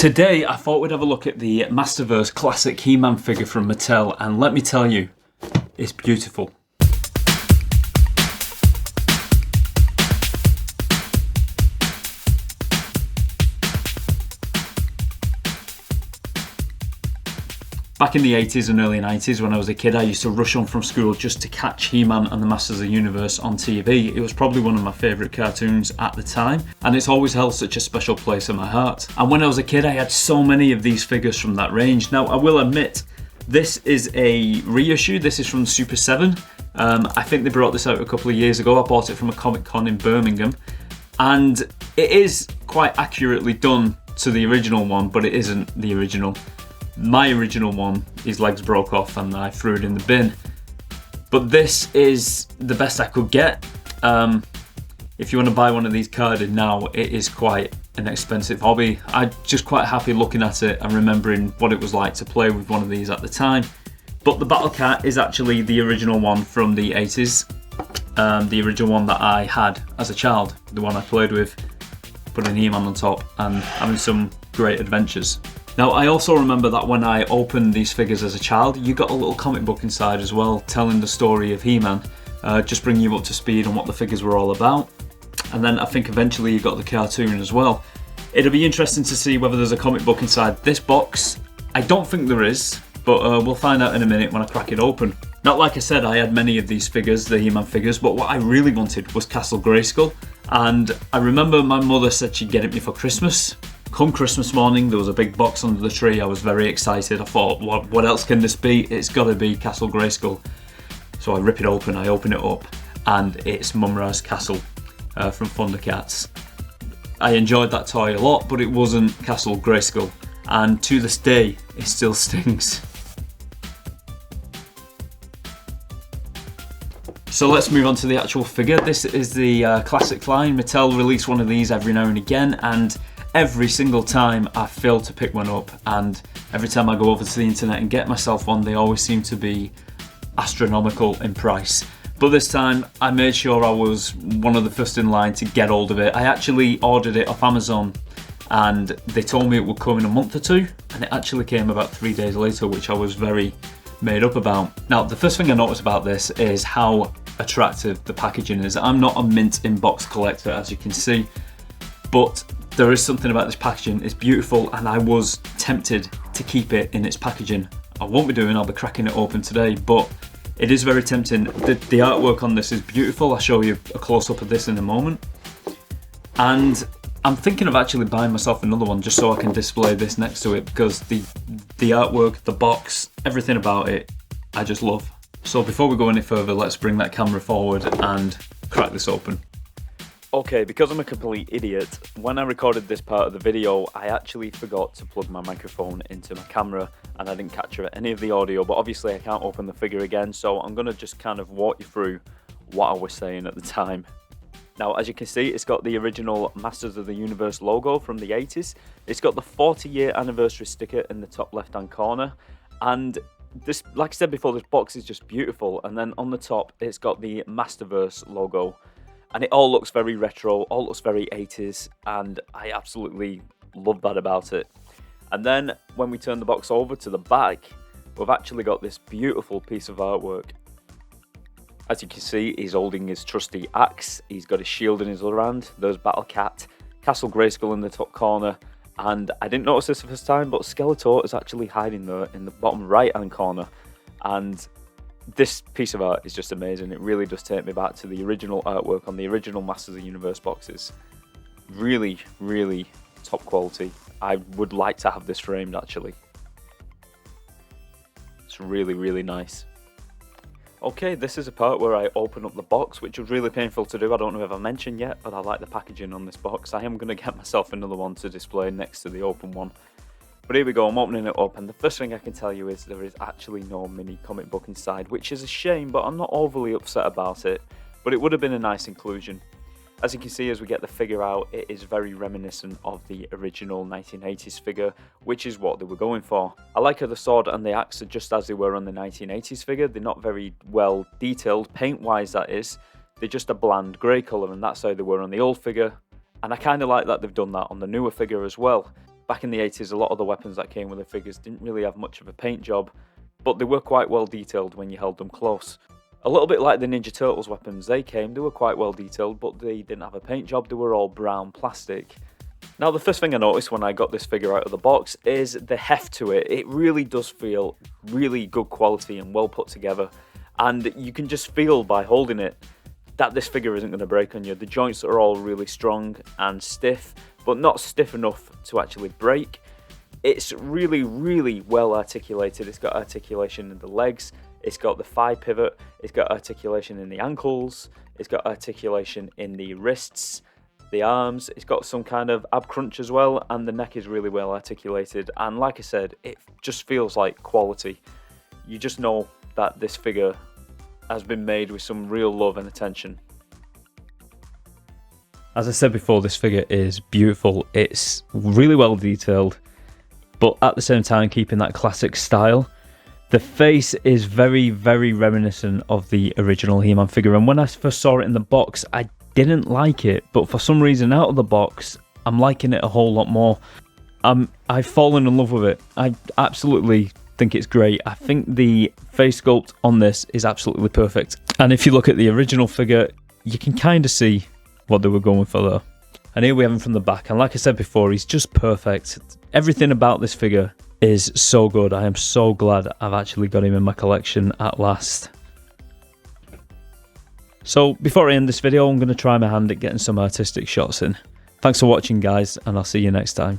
Today I thought we'd have a look at the Masterverse Classic He-Man figure from Mattel, and let me tell you, it's beautiful. Back in the 80s and early 90s when I was a kid, I used to rush home from school just to catch He-Man and the Masters of the Universe on TV. It was probably one of my favourite cartoons at the time, and it's always held such a special place in my heart. And when I was a kid, I had so many of these figures from that range. Now, I will admit, this is a reissue. This is from Super 7. I think they brought this out a couple of years ago. I bought it from a Comic-Con in Birmingham, and it is quite accurately done to the original one, but it isn't the original. My original one, his legs broke off and I threw it in the bin. But this is the best I could get. If you want to buy one of these carded now, it is quite an expensive hobby. I'm just quite happy looking at it and remembering what it was like to play with one of these at the time. But the Battle Cat is actually the original one from the 80s. The original one that I had as a child. The one I played with, putting He-Man on top and having some great adventures. Now, I also remember that when I opened these figures as a child, you got a little comic book inside as well, telling the story of He-Man, just bringing you up to speed on what the figures were all about. And then I think eventually you got the cartoon as well. It'll be interesting to see whether there's a comic book inside this box. I don't think there is, but we'll find out in a minute when I crack it open. Now, like I said, I had many of these figures, the He-Man figures, but what I really wanted was Castle Grayskull. And I remember my mother said she'd get it me for Christmas. Come Christmas morning, there was a big box under the tree. I was very excited. I thought, what else can this be? It's got to be Castle Grayskull. So I rip it open, I open it up, and it's Mumra's Castle from Thundercats. I enjoyed that toy a lot, but it wasn't Castle Grayskull. And to this day, it still stings. So let's move on to the actual figure. This is the classic line. Mattel release one of these every now and again, and every single time I fail to pick one up, and every time I go over to the internet and get myself one, they always seem to be astronomical in price. But this time I made sure I was one of the first in line to get hold of it. I actually ordered it off Amazon and they told me it would come in a month or two, and it actually came about 3 days later, which I was very made up about. Now, the first thing I noticed about this is how attractive the packaging is. I'm not a mint in box collector, as you can see, but there is something about this packaging. It's beautiful, and I was tempted to keep it in its packaging. I won't be doing, I'll be cracking it open today, but it is very tempting. The artwork on this is beautiful. I'll show you a close-up of this in a moment. And I'm thinking of actually buying myself another one just so I can display this next to it, because the artwork, the box, everything about it, I just love. So before we go any further, let's bring that camera forward and crack this open. Okay, because I'm a complete idiot, when I recorded this part of the video, I actually forgot to plug my microphone into my camera and I didn't capture any of the audio, but obviously I can't open the figure again, so I'm going to just kind of walk you through what I was saying at the time. Now, as you can see, it's got the original Masters of the Universe logo from the 80s. It's got the 40-year anniversary sticker in the top left-hand corner, and this, like I said before, this box is just beautiful, and then on the top it's got the Masterverse logo. And it all looks very retro, all looks very 80s, and I absolutely love that about it. And then when we turn the box over to the back, we've actually got this beautiful piece of artwork. As you can see, he's holding his trusty axe, he's got his shield in his other hand, there's Battle Cat, Castle Grayskull in the top corner, and I didn't notice this the first time, but Skeletor is actually hiding there in the bottom right hand corner. And this piece of art is just amazing. It really does take me back to the original artwork on the original Masters of the Universe boxes. Really, really top quality. I would like to have this framed actually. It's really, really nice. Okay, this is a part where I open up the box, which was really painful to do. I don't know if I mentioned yet, but I like the packaging on this box. I am going to get myself another one to display next to the open one. But here we go, I'm opening it up, and the first thing I can tell you is there is actually no mini comic book inside, which is a shame, but I'm not overly upset about it. But it would have been a nice inclusion. As you can see, as we get the figure out, it is very reminiscent of the original 1980s figure, which is what they were going for. I like how the sword and the axe are just as they were on the 1980s figure. They're not very well detailed, paint-wise that is. They're just a bland grey colour, and that's how they were on the old figure. And I kind of like that they've done that on the newer figure as well. back in the 80s, a lot of the weapons that came with the figures didn't really have much of a paint job, but they were quite well detailed when you held them close. A little bit like the Ninja Turtles weapons, they were quite well detailed, but they didn't have a paint job, they were all brown plastic. Now, the first thing I noticed when I got this figure out of the box is the heft to it. It really does feel really good quality and well put together, and you can just feel by holding it that this figure isn't going to break on you. The joints are all really strong and stiff, but not stiff enough to actually break. It's really, really well articulated. It's got articulation in the legs, it's got the thigh pivot, it's got articulation in the ankles, it's got articulation in the wrists, the arms, it's got some kind of ab crunch as well, and the neck is really well articulated. And like I said, it just feels like quality. You just know that this figure has been made with some real love and attention. As I said before, this figure is beautiful. It's really well detailed, but at the same time keeping that classic style. The face is very, very reminiscent of the original He-Man figure, and when I first saw it in the box, I didn't like it, but for some reason out of the box, I'm liking it a whole lot more. I've fallen in love with it. I absolutely think it's great. I think the face sculpt on this is absolutely perfect. And if you look at the original figure, you can kind of see what they were going for there. And here we have him from the back, and like I said before, he's just perfect. Everything about this figure is so good. I am so glad I've actually got him in my collection at last. So before I end this video, I'm going to try my hand at getting some artistic shots in. Thanks for watching, guys, and I'll see you next time.